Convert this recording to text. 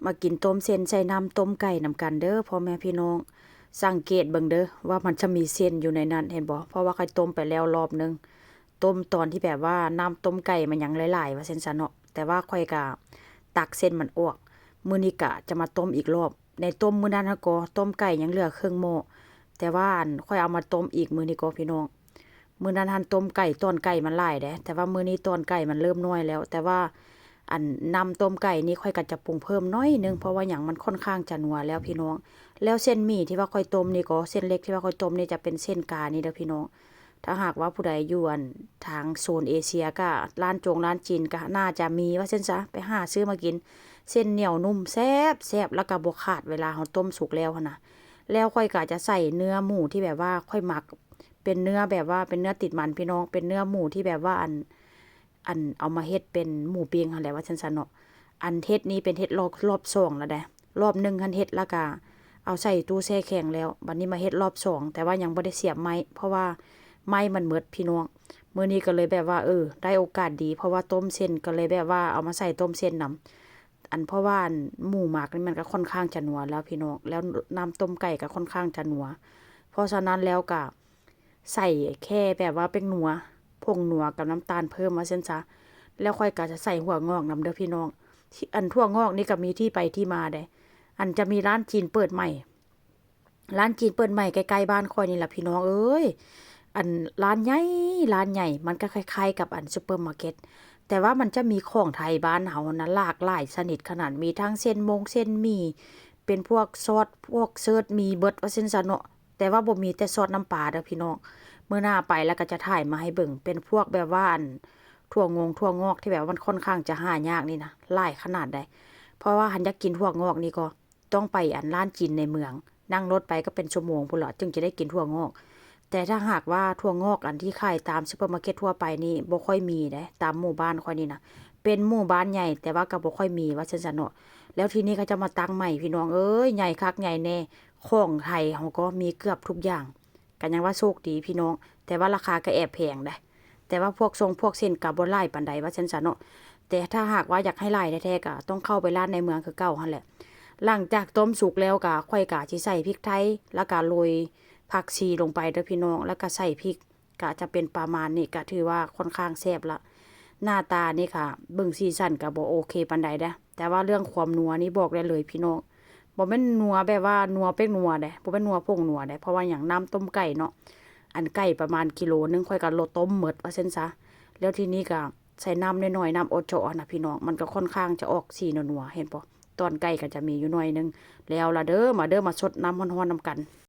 มากินต้มเส้นใส่น้ำต้มไก่นำกันเด้อพ่อแม่พี่น้องสังเกตเบิ่งเด้อว่ามันจะมีเส้นอยู่ในนั้นเห็นบ่เพราะว่าค่อยต้มไปแล้วรอบนึงต้มตอนที่แบบว่าน้ำต้มไก่มันยังหลายๆว่าเส้นซะเนาะแต่ว่าค่อยก็ตักเส้นมันออกมื้อนี้ก็จะมาต้มอีกรอบในต้มมื้อนั้นก็ต้มไก่ยังเหลือครึ่งหม้อแต่ว่าค่อยเอามาต้มอีกมื้อนี้ก็พี่น้องมื้อนั้นหั่นต้มไก่ตอนไก่มันหลายเด้แต่ว่ามื้อนี้ตอนไก่มันเริ่มน้อยแล้วแต่ว่าอันน้ำต้มไก่นี่ค่อยก็จะปรุงเพิ่มน้อยนึงเพราะว่าหยังมันค่อนข้างจะนัวแล้วพี่น้องแล้วเส้นหมี่ที่ว่าค่อยต้มนี่ก็เส้นเล็กที่ว่าค่อยต้มนี่จะเป็นเส้นกานี่เด้อพี่น้องถ้าหากว่าผู้ใดอยู่ทางโซนเอเชียก็ร้านร้านจีนก็น่าจะมีว่าเส้นซะไปหาซื้อมากินเส้นเหนียวนุ่มแซ่บแซ่บแล้วก็บ่ขาดเวลาเราต้มสุกแล้วหั่นน่ะแล้วค่อยก็จะใส่เนื้อหมูที่แบบว่าค่อยหมักเป็นเนื้อแบบว่าเป็นเนื้อติดมันพี่น้องเป็นเนื้อหมูที่แบบว่าอันเอามาเฮ็ดเป็นหมูปิ้งหั่นแหละว่าซั่นๆเนาะอันเฮ็ดนี้เป็นเฮ็ดรอบ2แล้วเด้รอบ1หันเฮ็ดแล้วก็เอาใส่ตู้แช่แข็งแล้วบัดนี้มาเฮ็ดรอบ2แต่ว่ายังบ่ได้เสียบไม้เพราะว่าไม้มันหมดพี่น้องมื้อนี้ก็เลยแบบว่าได้โอกาสดีเพราะว่าต้มเส้นก็เลยแบบว่าเอามาใส่ต้มเส้นนำอันเพราะว่าหมูหมักนี่มันก็ค่อนข้างจะนัวแล้วพี่น้องแล้วน้ำต้มไก่ก็ค่อนข้างจะนัวเพราะฉะนั้นแล้วก็ใส่แค่แบบว่าเป็นนัวผงนัวกับน้ำตาลเพิ่มว่าซั่นซะแล้วค่อยก็จะใส่หัวงอกนำเด้อพี่น้องอันถั่วงอกนี่ก็มีที่ไปที่มาเด้อันจะมีร้านจีนเปิดใหม่ร้านจีนเปิดใหม่ใกล้ๆบ้านค่อยนี่แหละพี่น้องเอ้ยอันร้านใหญ่มันก็คล้ายๆกับอันซุปเปอร์มาร์เก็ตแต่ว่ามันจะมีของไทยบ้านเฮานะหลากหลายชนิดขนาดมีทั้งเส้นเส้นหมี่เป็นพวกซอสพวกเซิร์ชมีเบิดว่าซั่นซะเนาะแต่ว่าบ่มีแต่ซอสน้ำปลาเด้อพี่น้องมื้อหน้าไปแล้วก็จะถ่ายมาให้เบิ่งเป็นพวกแบบว่าอันถั่วงอกที่แบบมันค่อนข้างจะหายากนี่นะหลายขนาดใดเพราะว่าหันอยากกินถั่วงอกนี่ก็ต้องไปอันร้านจีนในเมืองนั่งรถไปก็เป็นชั่วโมงพุ่นล่ะจึงจะได้กินถั่วงอกแต่ถ้าหากว่าถั่วงอกอันที่ขายตามซุปเปอร์มาร์เก็ตทั่วไปนี่บ่ค่อยมีเด้ตามหมู่บ้านค่อยนี่นะเป็นหมู่บ้านใหญ่แต่ว่าก็บ่ค่อยมีว่าซั่นซะเนาะแล้วทีนี้ก็จะมาตั้งใหม่พี่น้องเอ้ยใหญ่คักใหญ่แน่ของไทยเฮาก็มีเกือบทุกอย่างก็ยังว่าโชคดีพี่น้องแต่ว่าราคาก็แอบแพงเด้แต่ว่าพวกพวกเส้นก็บ่หลายปานใดว่าซั่นซะเนาะแต่ถ้าหากว่าอยากให้หลายแท้ๆก็ต้องเข้าไปร้านในเมืองคือเก่าหั่นแหละหลังจากต้มสุกแล้วก็ค่อยก็สิใส่พริกไทยแล้วก็โรยผักชีลงไปเด้อพี่น้องแล้วก็ใส่พริกก็จะเป็นประมาณนี้ก็ถือว่าค่อนข้างแซ่บละหน้าตานี่ค่ะเบิ่งสีสันก็บ่โอเคปานใดเด้อแต่ว่าเรื่องความนัวนี่บอกได้เลยพี่น้องบ่แม่นนัวแบบว่านัวเป็นนัวเด้บ่แม่นนัวผงนัวเด้เพราะว่าหยังน้ำต้มไก่เนาะอันไก่ประมาณกิโลนึงค่อยก็ลดต้มหมดว่าซั่นซะแล้วทีนี้ก็ใส่น้ำน้อยๆน้ำโอโจะนะพี่น้องมันก็ค่อนข้างจะออกสีนัวๆเห็นบ่ตอนไก่ก็จะมีอยู่หน่อยนึงแล้วล่ะเด้อมาสดน้ำร้อนๆนำกัน